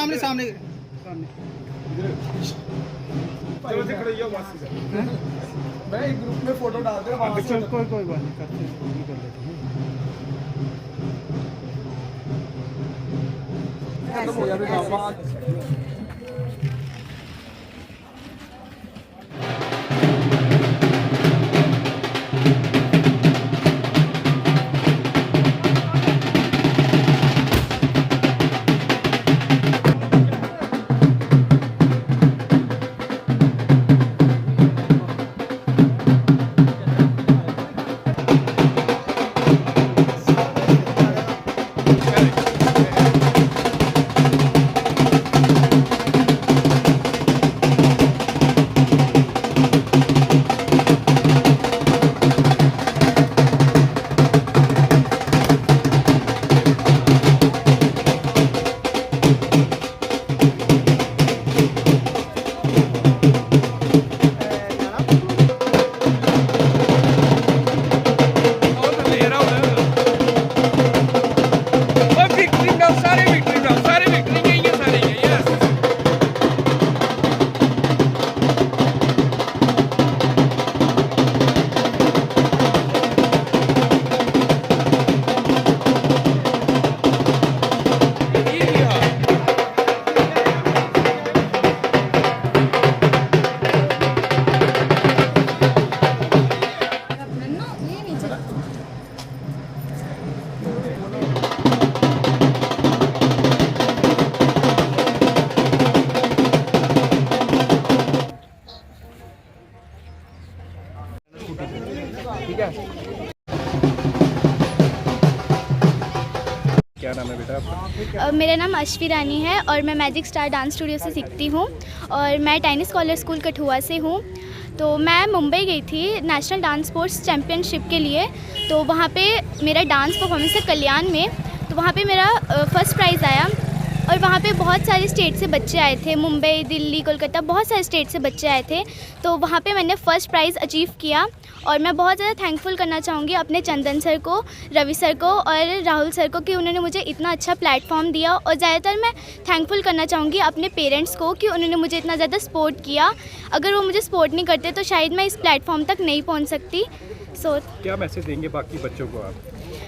सामने सामने चलो जी खड़े हो मासी से। मैं एक ग्रुप में फोटो डाल दे वहां से। चल कोई बात नहीं करते हैं, कर लेते हैं। खत्म हो गया फिर ड्रामा। ठीक है। क्या नाम है बेटा आपका? मेरा नाम अश्वी रानी है और मैं मैजिक स्टार डांस स्टूडियो से सीखती हूँ और मैं टाइनी स्कॉलर स्कूल कठुआ से हूँ। तो मैं मुंबई गई थी नेशनल डांस स्पोर्ट्स चैम्पियनशिप के लिए। तो वहाँ पे मेरा डांस परफॉर्मेंस है कल्याण में। तो वहाँ पे मेरा फर्स्ट प्राइज़ आया और वहाँ पे बहुत सारे स्टेट से बच्चे आए थे, मुंबई, दिल्ली, कोलकाता, बहुत सारे स्टेट से बच्चे आए थे। तो वहाँ पे मैंने फ़र्स्ट प्राइज़ अचीव किया और मैं बहुत ज़्यादा थैंकफुल करना चाहूँगी अपने चंदन सर को, रवि सर को और राहुल सर को कि उन्होंने मुझे इतना अच्छा प्लेटफॉर्म दिया। और ज़्यादातर मैं थैंकफुल करना चाहूँगी अपने पेरेंट्स को कि उन्होंने मुझे इतना ज़्यादा सपोर्ट किया। अगर वो मुझे सपोर्ट नहीं करते तो शायद मैं इस प्लेटफॉर्म तक नहीं पहुँच सकती। क्या मैसेज देंगे बाकी बच्चों को आप?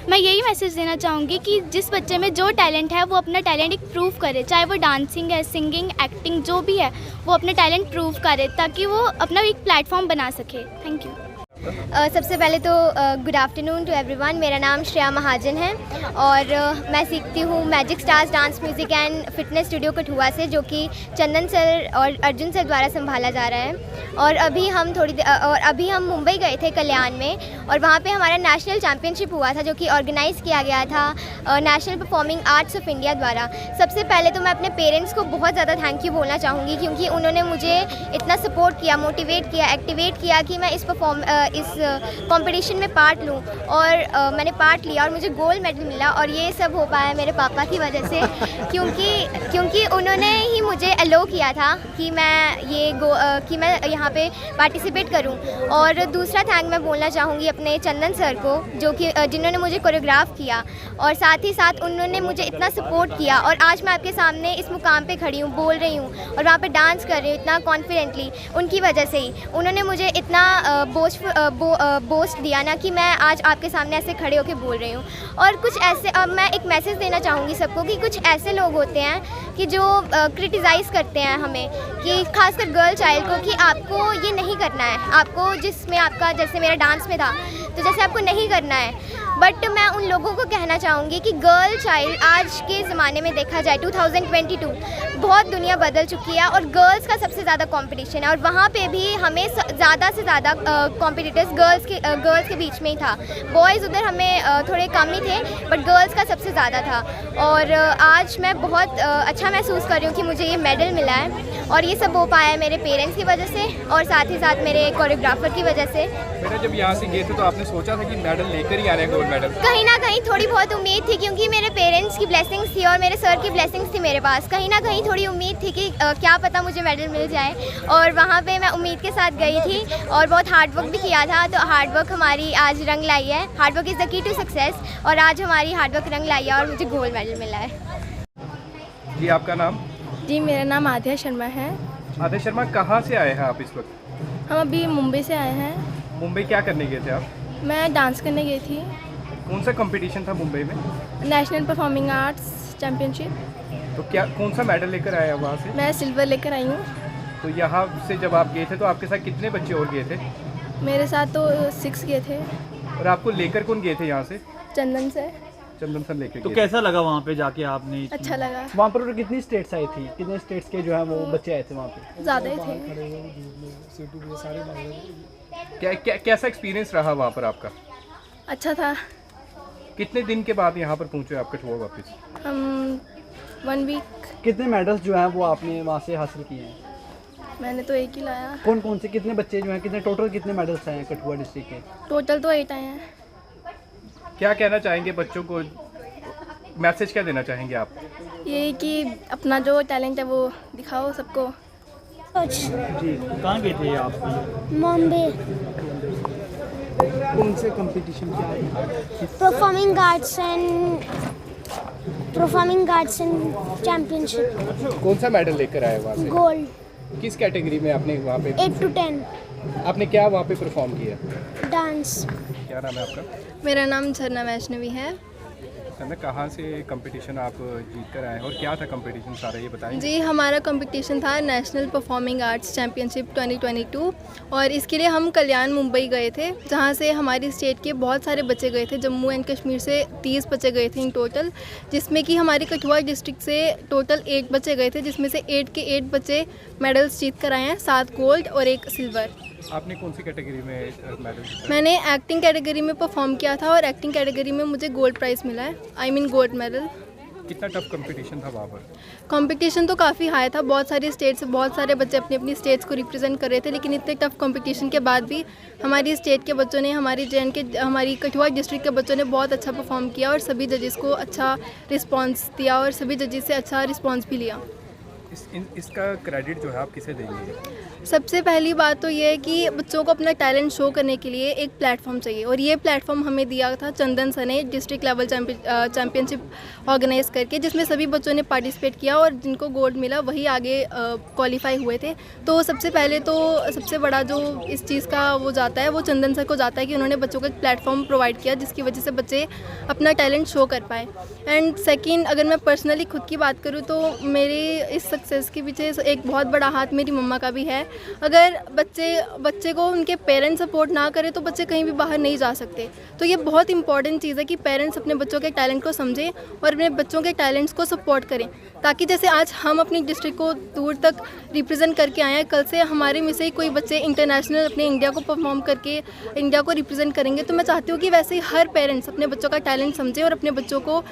मैं यही मैसेज देना चाहूँगी कि जिस बच्चे में जो टैलेंट है वो अपना टैलेंट एक प्रूव करे, चाहे वो डांसिंग है, सिंगिंग, एक्टिंग, जो भी है वो अपना टैलेंट प्रूव करे ताकि वो अपना एक प्लेटफॉर्म बना सके। Thank you. सबसे पहले तो गुड आफ्टरनून टू एवरीवन। मेरा नाम श्रेया महाजन है और मैं सीखती हूँ magic stars dance music and fitness studio Kathua से, जो कि चंदन सर और अर्जुन सर द्वारा संभाला जा रहा है। और अभी हम मुंबई गए थे कल्याण में और वहाँ पे हमारा नेशनल चैम्पियनशिप हुआ था जो कि ऑर्गेनाइज़ किया गया था national performing arts of India द्वारा। सबसे पहले तो मैं अपने पेरेंट्स को बहुत ज़्यादा थैंक यू बोलना चाहूँगी क्योंकि उन्होंने मुझे इतना सपोर्ट किया, मोटिवेट किया, एक्टिवेट किया कि मैं इस कंपटीशन में पार्ट लूँ। और मैंने पार्ट लिया और मुझे गोल्ड मेडल मिला और ये सब हो पाया मेरे पापा की वजह से क्योंकि उन्होंने ही मुझे अलो किया था कि मैं यहाँ पे पार्टिसिपेट करूँ। और दूसरा थैंक मैं बोलना चाहूँगी अपने चंदन सर को जिन्होंने मुझे कोरियोग्राफ किया और साथ ही साथ उन्होंने मुझे इतना सपोर्ट किया और आज मैं आपके सामने इस मुकाम पे खड़ी हूँ, बोल रही हूँ और वहाँ पे डांस कर रही हूँ इतना कॉन्फिडेंटली। उनकी वजह से ही उन्होंने मुझे इतना बोस्ट दिया ना कि मैं आज आपके सामने ऐसे खड़े होकर बोल रही हूँ। और कुछ ऐसे मैं एक मैसेज देना चाहूँगी सबको कि कुछ ऐसे लोग होते हैं कि जो क्रिटिसाइज़ करते हैं हमें, कि खासकर गर्ल चाइल्ड को, कि आपको ये नहीं करना है, आपको जिसमें आपका जैसे मेरा डांस में था तो जैसे आपको नहीं करना है। बट मैं उन लोगों को कहना चाहूँगी कि गर्ल चाइल्ड आज के ज़माने में देखा जाए 2022 बहुत दुनिया बदल चुकी है और गर्ल्स का सबसे ज़्यादा कंपटीशन है और वहाँ पे भी हमें ज़्यादा से ज़्यादा कॉम्पिटिटर्स गर्ल्स के बीच में ही था। बॉयज़ उधर हमें थोड़े कम ही थे बट गर्ल्स का सबसे ज़्यादा था। और आज मैं बहुत अच्छा महसूस कर रही हूँ कि मुझे ये मेडल मिला है और ये सब हो पाया है मेरे पेरेंट्स की वजह से और साथ ही साथ मेरे कोरियोग्राफर की वजह से। बेटा जब यहाँ से गए थे तो आपने सोचा था कि मेडल लेकर ही आ रहे हैं, गोल्ड मेडल? कहीं ना कहीं थोड़ी बहुत उम्मीद थी क्योंकि मेरे पेरेंट्स की ब्लेसिंग्स थी और मेरे सर की ब्लेसिंग्स थी मेरे पास। कहीं ना कहीं थोड़ी उम्मीद थी कि क्या पता मुझे मेडल मिल जाए और वहाँ पे मैं उम्मीद के साथ गई थी और बहुत हार्ड वर्क भी किया था। तो हार्ड वर्क हमारी आज रंग लाई है। Hard work is the key to success और आज हमारी हार्ड वर्क रंग लाई है और मुझे गोल्ड मेडल मिला है। जी आपका नाम? जी, मेरा नाम आध्या शर्मा है। आदित्य शर्मा, कहाँ से आए हैं आप इस वक्त? हम अभी मुंबई से आए हैं। मुंबई क्या करने गए थे आप? मैं डांस करने गई थी। कौन सा कंपटीशन था मुंबई में? National performing arts championship. तो क्या कौन सा मेडल लेकर आए हैं वहाँ से? मैं सिल्वर लेकर आई हूँ। तो यहाँ से जब आप गए थे तो आपके साथ कितने बच्चे और गए थे? मेरे साथ तो 6 गए थे। और आपको लेकर कौन गए थे यहाँ से? चंदन से। चंदन सर लेकर तो गए कैसा लगा वहाँ पे जाके आपने? अच्छा लगा। वहाँ पर कितनी स्टेट्स आई थी, कितने स्टेट्स के जो है वो बच्चे आए थे वहाँ पे? ज़्यादा ही थे। कैसा एक्सपीरियंस रहा वहाँ पर आपका? अच्छा था। कितने दिन के बाद यहाँ पर पहुँचे आप कठुआ वापस? हम 1 वीक। कितने मेडल्स जो हैं वो आपने वहाँ से हासिल किए हैं? मैंने तो 1 ही लाया। कौन कौन से, कितने बच्चे जो हैं, कितने टोटल कितने मेडल्स आए हैं कठुआ डिस्ट्रिक्ट के? टोटल तो 8 आए हैं। क्या कहना चाहेंगे बच्चों को, मैसेज क्या देना चाहेंगे आप? यही कि अपना जो टैलेंट है वो दिखाओ सबको। जी, कहाँ गए थे आप? बॉम्बे कौन से कंपटीशन के? Performing arts and championship. कौन सा मेडल लेकर आए वहाँ से? गोल्ड। किस कैटेगरी में आपने वहाँ पे? 8 to 10 आपने क्या वहाँ पे परफॉर्म किया? डांस। क्या नाम है आपका? मेरा नाम झरना वैष्णवी है। सर, कहाँ से कंपटीशन आप जीत कर आए हैं और क्या था कंपटीशन सारा, ये बताएंगे? जी, हमारा कंपटीशन था नेशनल परफॉर्मिंग आर्ट्स चैम्पियनशिप 2022 और इसके लिए हम कल्याण मुंबई गए थे, जहां से हमारी स्टेट के बहुत सारे बच्चे गए थे। जम्मू एंड कश्मीर से 30 बच्चे गए थे इन टोटल, जिसमें कि हमारे कठुआ डिस्ट्रिक्ट से टोटल 8 बच्चे गए थे, जिसमें से 8 के 8 बच्चे मेडल्स जीत कर आए हैं, 7 गोल्ड और 1 सिल्वर। आपने कौन सी कैटेगरी में मेडल जीता? मैंने एक्टिंग कैटेगरी में परफॉर्म किया था और एक्टिंग कैटेगरी में मुझे गोल्ड प्राइज़ मिला है, आई मीन गोल्ड मेडल। कितना टफ कंपटीशन था वहाँ पर? कंपटीशन तो काफ़ी हाई था, बहुत सारी स्टेट से बहुत सारे बच्चे अपनी अपनी स्टेट्स को रिप्रेजेंट कर रहे थे, लेकिन इतने टफ कंपटीशन के बाद भी हमारी स्टेट के बच्चों ने, हमारी कठुआ डिस्ट्रिक्ट के बच्चों ने बहुत अच्छा परफॉर्म किया और सभी जजेस को अच्छा रिस्पांस दिया और सभी जजेस से अच्छा रिस्पांस भी लिया। इसका क्रेडिट जो है आप किसे देंगे? सबसे पहली बात तो ये है कि बच्चों को अपना टैलेंट शो करने के लिए एक प्लेटफॉर्म चाहिए और ये प्लेटफॉर्म हमें दिया था चंदन सर ने डिस्ट्रिक्ट लेवल चैम्पियनशिप ऑर्गेनाइज करके, जिसमें सभी बच्चों ने पार्टिसिपेट किया और जिनको गोल्ड मिला वही आगे क्वालिफाई हुए थे। तो सबसे पहले तो सबसे बड़ा जो इस चीज़ का वो जाता है वो चंदन सर को जाता है कि उन्होंने बच्चों को एक प्लेटफॉर्म प्रोवाइड किया जिसकी वजह से बच्चे अपना टैलेंट शो कर पाए। एंड सेकेंड, अगर मैं पर्सनली खुद की बात करूँ तो मेरे इस सक्सेस के पीछे एक बहुत बड़ा हाथ मेरी मम्मा का भी है। अगर बच्चे को उनके पेरेंट्स सपोर्ट ना करें तो बच्चे कहीं भी बाहर नहीं जा सकते। तो ये बहुत इंपॉर्टेंट चीज़ है कि पेरेंट्स अपने बच्चों के टैलेंट को समझें और अपने बच्चों के टैलेंट्स को सपोर्ट करें, ताकि जैसे आज हम अपनी डिस्ट्रिक्ट को दूर तक रिप्रेजेंट करके आए हैं, कल से हमारे में से ही कोई बच्चे इंटरनेशनल अपने इंडिया को परफॉर्म करके इंडिया को रिप्रेजेंट करेंगे। तो मैं चाहती हूँ कि वैसे ही हर पेरेंट्स अपने बच्चों का टैलेंट समझें और अपने बच्चों को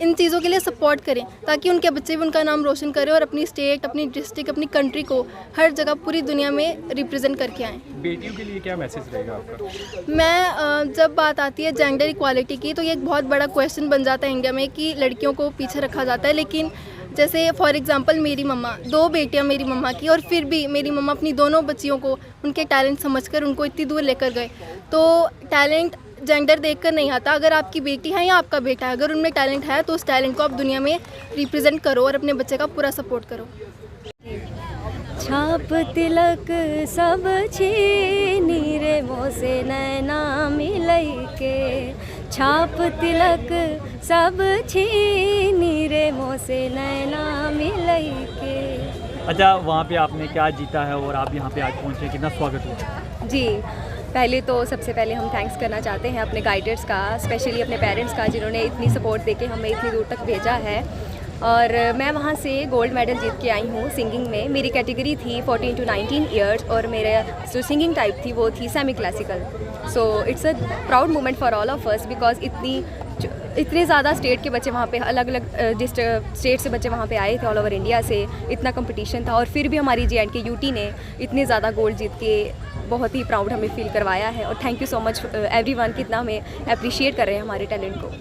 इन चीज़ों के लिए सपोर्ट करें, ताकि उनके बच्चे भी उनका नाम रोशन करें और अपनी स्टेट, अपनी डिस्ट्रिक्ट, अपनी कंट्री को हर जगह पूरी दुनिया में रिप्रेजेंट करके आएँ। बेटियों के लिए क्या मैसेज रहेगा आपका? मैं जब बात आती है जेंडर इक्वालिटी की, तो ये एक बहुत बड़ा क्वेश्चन बन जाता है इंडिया में कि लड़कियों को पीछे रखा जाता है। लेकिन जैसे फॉर एग्जांपल मेरी मम्मा, 2 बेटियां मेरी मम्मा की, और फिर भी मेरी मम्मा अपनी दोनों बच्चियों को उनके टैलेंट समझकर उनको इतनी दूर लेकर गए। तो टैलेंट जेंडर देखकर नहीं आता। अगर आपकी बेटी है या आपका बेटा है, अगर उनमें टैलेंट है तो उस टैलेंट को आप दुनिया में रिप्रेजेंट करो और अपने बच्चे का पूरा सपोर्ट करो। छाप तिलक सब छीनी रे मोसे नैना मिलई के, छाप तिलक सब छीनी रे मोसे नैना मिलई के। अच्छा, वहाँ पे आपने क्या जीता है और आप यहाँ पे आज पहुँचे, कितना स्वागत हुआ? जी, पहले तो सबसे पहले हम थैंक्स करना चाहते हैं अपने गाइडर्स का, स्पेशली अपने पेरेंट्स का, जिन्होंने इतनी सपोर्ट देके हमें इतनी दूर तक भेजा है। और मैं वहाँ से गोल्ड मेडल जीत के आई हूँ सिंगिंग में। मेरी कैटेगरी थी 14 to 19 ईयर्स और मेरा जो सिंगिंग टाइप थी वो थी semi classical. So it's a proud moment for all of us, because इतने ज़्यादा स्टेट के बच्चे वहाँ पे, अलग अलग स्टेट से बच्चे वहाँ पे आए थे, ऑल ओवर इंडिया से। इतना कंपटीशन था और फिर भी हमारी JNK UT ने इतने ज़्यादा गोल्ड जीत के बहुत ही प्राउड हमें फील करवाया है। और thank you so much everyone, कितना हमें अप्रिशिएट कर रहे हैं हमारे टैलेंट को।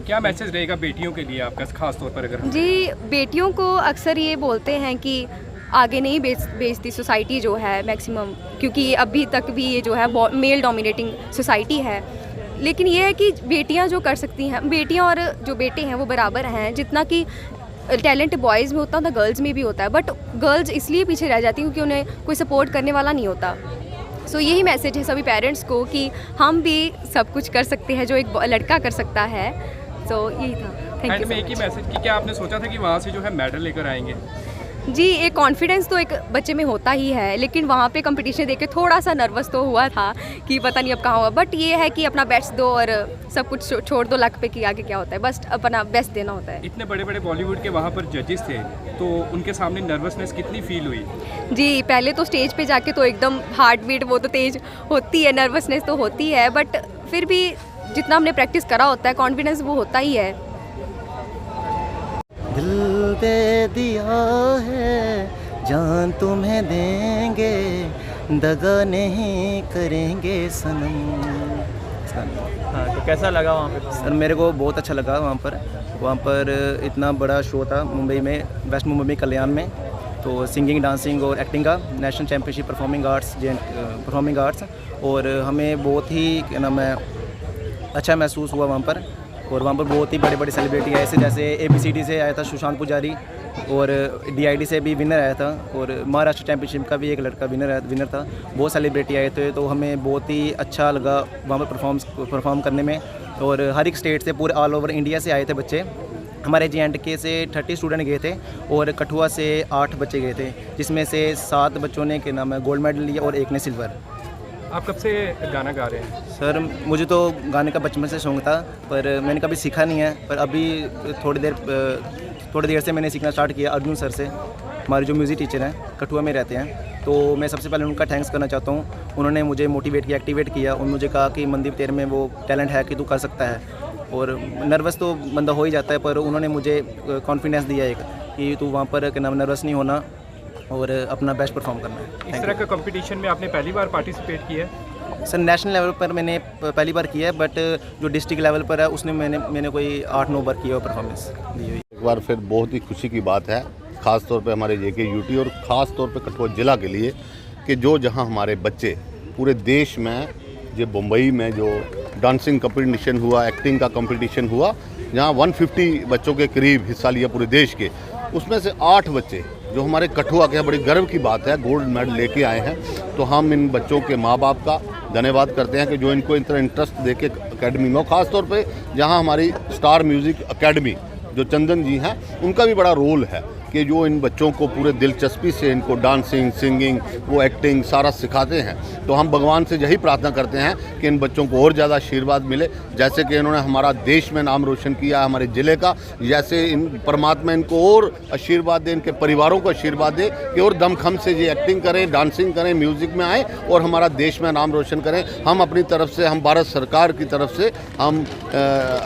क्या मैसेज रहेगा बेटियों के लिए आपका, खास तौर पर? अगर जी, बेटियों को अक्सर ये बोलते हैं कि आगे नहीं बेचती सोसाइटी जो है मैक्सिमम, क्योंकि अभी तक भी ये जो है मेल डोमिनेटिंग सोसाइटी है। लेकिन ये है कि बेटियां जो कर सकती हैं, बेटियां और जो बेटे हैं वो बराबर हैं। जितना कि टैलेंट बॉयज़ में उतना था, गर्ल्स में भी होता है, बट गर्ल्स इसलिए पीछे रह जाती हैं क्योंकि उन्हें कोई सपोर्ट करने वाला नहीं होता। सो यही मैसेज है सभी पेरेंट्स को कि हम भी सब कुछ कर सकते हैं जो एक लड़का कर सकता है। सो यही था। Thank and you. में एक ही मैसेज कि क्या आपने सोचा था कि वहाँ से जो है मेडल लेकर आएंगे? जी, एक कॉन्फिडेंस तो एक बच्चे में होता ही है, लेकिन वहाँ पे कंपटीशन देख के थोड़ा सा नर्वस तो हुआ था कि पता नहीं अब कहाँ हुआ, बट ये है कि अपना बेस्ट दो और सब कुछ छोड़ दो लक पे कि आगे क्या होता है, बस अपना बेस्ट देना होता है। इतने बड़े बड़े बॉलीवुड के वहाँ पर जजेस थे, तो उनके सामने नर्वसनेस कितनी फील हुई? जी, पहले तो स्टेज पे जाके तो एकदम हार्ट बीट वो तो तेज होती है, नर्वसनेस तो होती है, बट फिर भी जितना हमने प्रैक्टिस करा होता है कॉन्फिडेंस वो होता ही है। दिल दे दिया है जान तुम्हें देंगे, दगा नहीं करेंगे सनम। हाँ, तो कैसा लगा वहाँ पे? सर मेरे को बहुत अच्छा लगा वहाँ पर इतना बड़ा शो था मुंबई में, वेस्ट मुंबई में, कल्याण में। तो सिंगिंग, डांसिंग और एक्टिंग का नेशनल चैम्पियनशिप परफॉर्मिंग आर्ट्स, और हमें बहुत ही क्या नाम है अच्छा महसूस हुआ वहाँ पर। और वहाँ पर बहुत ही बड़े बड़े सेलिब्रिटी आए थे, जैसे ABCD से आया था सुशांत पुजारी, और DID से भी विनर आया था, और महाराष्ट्र चैम्पियनशिप का भी एक लड़का विनर था। बहुत सेलिब्रिटी आए थे, तो हमें बहुत ही अच्छा लगा वहाँ पर परफॉर्म करने में। और हर एक स्टेट से, पूरे ऑल ओवर इंडिया से आए थे बच्चे। हमारे J&K से 30 स्टूडेंट गए थे, और कठुआ से 8 बच्चे गए थे, जिसमें से 7 बच्चों ने क्या नाम है गोल्ड मेडल लिया और एक ने सिल्वर। आप कब से गाना गा रहे हैं? सर मुझे तो गाने का बचपन से शौक़ था, पर मैंने कभी सीखा नहीं है। पर अभी थोड़ी देर से मैंने सीखना स्टार्ट किया अर्जुन सर से, हमारे जो म्यूज़िक टीचर हैं, कठुआ में रहते हैं। तो मैं सबसे पहले उनका थैंक्स करना चाहता हूँ। उन्होंने मुझे मोटिवेट किया, एक्टिवेट किया, और मुझे कहा कि मनदीप तेरे में वो टैलेंट है कि तू कर सकता है। और नर्वस तो बंदा हो ही जाता है, पर उन्होंने मुझे कॉन्फिडेंस दिया एक कि तू वहाँ पर क्या नाम नर्वस नहीं होना और अपना बेस्ट परफॉर्म करना है। इस तरह का कंपटीशन में आपने पहली बार पार्टिसिपेट किया है? सर नेशनल लेवल पर मैंने पहली बार किया है, बट जो डिस्ट्रिक्ट लेवल पर है उसने मैंने कोई 8-9 बार किया हुआ परफॉर्मेंस दी हुई। एक बार फिर बहुत ही खुशी की बात है, ख़ास तौर पे हमारे JKUT और ख़ास तौर पे कठुआ ज़िला के लिए, कि जो जहां हमारे बच्चे पूरे देश में, जो मुंबई में जो डांसिंग कंपटीशन हुआ, एक्टिंग का कंपटीशन हुआ, जहां 150 बच्चों के करीब हिस्सा लिया पूरे देश के, उसमें से 8 बच्चे जो हमारे कठुआ के, बड़ी गर्व की बात है, गोल्ड मेडल लेके आए हैं। तो हम इन बच्चों के माँ बाप का धन्यवाद करते हैं कि जो इनको इतना इंटरेस्ट देके अकेडमी में, ख़ास तौर पे जहां हमारी स्टार म्यूज़िक अकेडमी जो चंदन जी हैं, उनका भी बड़ा रोल है कि जो इन बच्चों को पूरे दिलचस्पी से इनको डांसिंग, सिंगिंग, वो एक्टिंग सारा सिखाते हैं। तो हम भगवान से यही प्रार्थना करते हैं कि इन बच्चों को और ज़्यादा आशीर्वाद मिले, जैसे कि इन्होंने हमारा देश में नाम रोशन किया, हमारे ज़िले का, जैसे इन परमात्मा इनको और आशीर्वाद दे, इनके परिवारों को आशीर्वाद दे कि और दमखम से ये एक्टिंग करें, डांसिंग करें, म्यूज़िक में आए और हमारा देश में नाम रोशन करें। हम अपनी तरफ से, हम भारत सरकार की तरफ से हम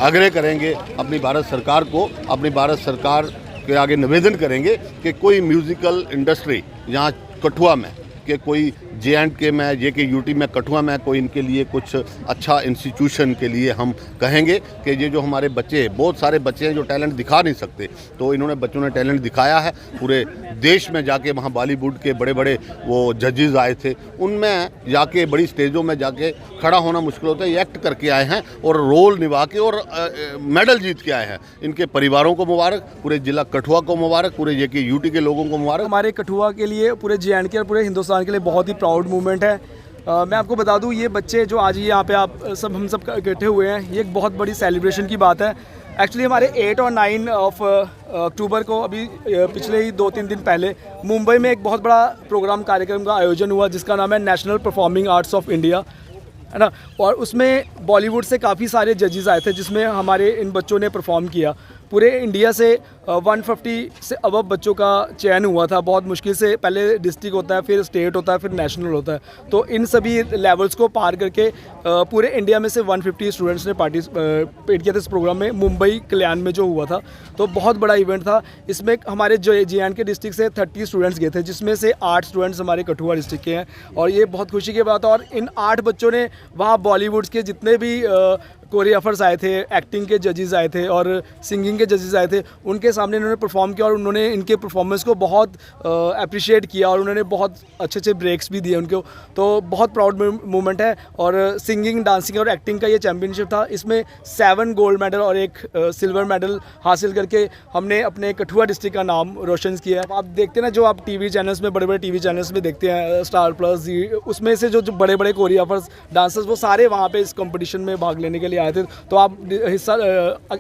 आग्रह करेंगे अपनी भारत सरकार को, अपनी भारत सरकार के आगे निवेदन करेंगे कि कोई म्यूज़िकल इंडस्ट्री यहाँ कठुआ में, कि कोई J&K में, JKUT में, कठुआ में कोई इनके लिए कुछ अच्छा इंस्टीट्यूशन के लिए हम कहेंगे कि ये जो हमारे बच्चे, बहुत सारे बच्चे हैं जो टैलेंट दिखा नहीं सकते, तो इन्होंने बच्चों ने टैलेंट दिखाया है। पूरे देश में जाके वहाँ बॉलीवुड के बड़े बड़े वो जजेस आए थे, उनमें जाके बड़ी स्टेजों में जाके खड़ा होना मुश्किल होता है, ये एक्ट करके आए हैं और रोल निभा के और मेडल जीत के आए हैं। इनके परिवारों को मुबारक, पूरे ज़िला कठुआ को मुबारक, पूरे JKUT के लोगों को मुबारक। हमारे कठुआ के लिए, पूरे J&K और पूरे हिंदुस्तान के लिए बहुत ही प्राउड मूवमेंट है। मैं आपको बता दूं, ये बच्चे जो आज यहाँ पे हम सब इकट्ठे हुए हैं, ये एक बहुत बड़ी सेलिब्रेशन की बात है। एक्चुअली हमारे 8 और 9 ऑफ अक्टूबर को, अभी पिछले ही 2-3 दिन पहले, मुंबई में एक बहुत बड़ा कार्यक्रम का आयोजन हुआ, जिसका नाम है national performing arts of India, है ना। और उसमें बॉलीवुड से काफ़ी सारे जजेस आए थे, जिसमें हमारे इन बच्चों ने परफॉर्म किया। पूरे इंडिया से 150 से अबव बच्चों का चयन हुआ था, बहुत मुश्किल से। पहले डिस्ट्रिक्ट होता है, फिर स्टेट होता है, फिर नेशनल होता है। तो इन सभी लेवल्स को पार करके पूरे इंडिया में से 150 स्टूडेंट्स ने पार्टिसिपेट किया था इस प्रोग्राम में, मुंबई कल्याण में जो हुआ था। तो बहुत बड़ा इवेंट था। इसमें हमारे जो J&K डिस्ट्रिक्ट से 30 स्टूडेंट्स गए थे, जिसमें से 8 स्टूडेंट्स हमारे कठुआ डिस्ट्रिक्ट के हैं, और ये बहुत खुशी की बात है। और इन 8 बच्चों ने वहाँ बॉलीवुड के जितने भी कोरियोग्राफर्स आए थे, एक्टिंग के जजेस आए थे और सिंगिंग के जजेस आए थे। उनके सामने इन्होंने परफॉर्म किया और उन्होंने इनके परफॉर्मेंस को बहुत अप्रिशिएट किया और उन्होंने बहुत अच्छे अच्छे ब्रेक्स भी दिए उनको। तो बहुत प्राउड मोमेंट है। और सिंगिंग, डांसिंग और एक्टिंग का ये चैम्पियनशिप था। इसमें 7 गोल्ड मेडल और 1 सिल्वर मेडल हासिल करके हमने अपने कठुआ डिस्ट्रिक्ट का नाम रोशन किया है। आप देखते हैं ना, जो आप टीवी चैनल्स में, बड़े बड़े टीवी चैनल्स में देखते हैं, स्टार प्लस, उसमें से जो बड़े बड़े कोरियोग्राफर्स, डांसर्स, वो सारे वहाँ पे इस कंपटीशन में भाग लेने के लिए आए थे। तो आप हिस्सा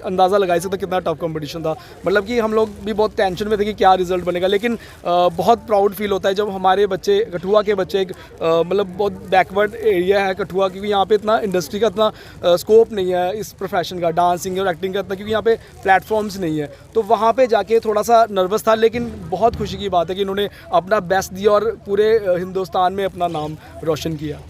अंदाज़ा लगा सकते कितना टफ कंपटीशन था। मतलब कि हम लोग भी बहुत टेंशन में थे कि क्या रिजल्ट बनेगा, लेकिन बहुत प्राउड फील होता है जब हमारे बच्चे, कठुआ के बच्चे, मतलब बहुत बैकवर्ड एरिया है कठुआ, क्योंकि यहाँ पे इतना इंडस्ट्री का इतना स्कोप नहीं है इस प्रोफेशन का, डांसिंग और एक्टिंग का इतना, क्योंकि यहाँ पे प्लेटफॉर्म्स नहीं है। तो वहाँ पे जाके थोड़ा सा नर्वस था, लेकिन बहुत खुशी की बात है कि इन्होंने अपना बेस्ट दिया और पूरे हिंदुस्तान में अपना नाम रोशन किया।